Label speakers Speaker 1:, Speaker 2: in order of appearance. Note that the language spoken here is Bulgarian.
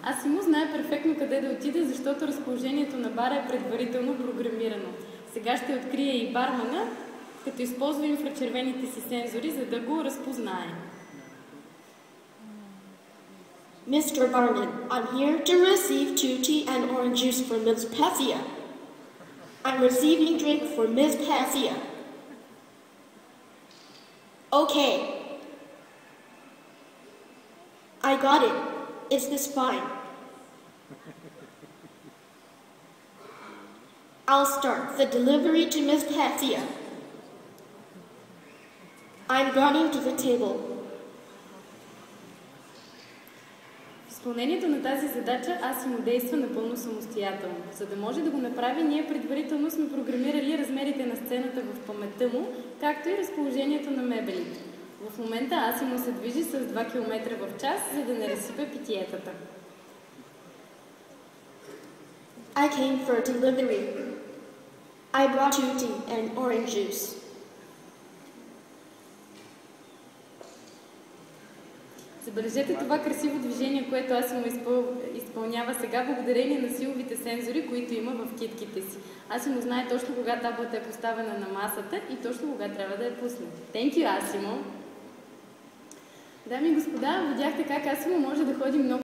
Speaker 1: Асимо знае перфектно къде да отиде, защото разположението на бара е предварително програмирано. Сега ще открие и бармана, като използва инфрачервените си сензори, за да го разпознае.
Speaker 2: Mr. Barman, I'm here to receive 2 tea and orange juice for Ms. Pathia. I'm receiving drink for Ms. Pathia. Okay. I got it. Is this fine? I'll start the delivery to Ms. Pathia. I'm running to the table.
Speaker 1: В изпълнението на тази задача Асимо действа напълно самостоятелно. За да може да го направи, ние предварително сме програмирали размерите на сцената в паметта му, както и разположението на мебелите. В момента Асимо се движи с 2 км в час, за да не разсипе питиетата.
Speaker 2: I came for delivery. I brought 2 tea and orange juice.
Speaker 1: Забележете това красиво движение, което Асимо изпълнява сега благодарение на силовите сензори, които има в китките си. Асимо знае точно кога таблата е поставена на масата и точно кога трябва да я пусне. Thank you, Асимо! Дами и господа, видяхте как Асимо може да ходи много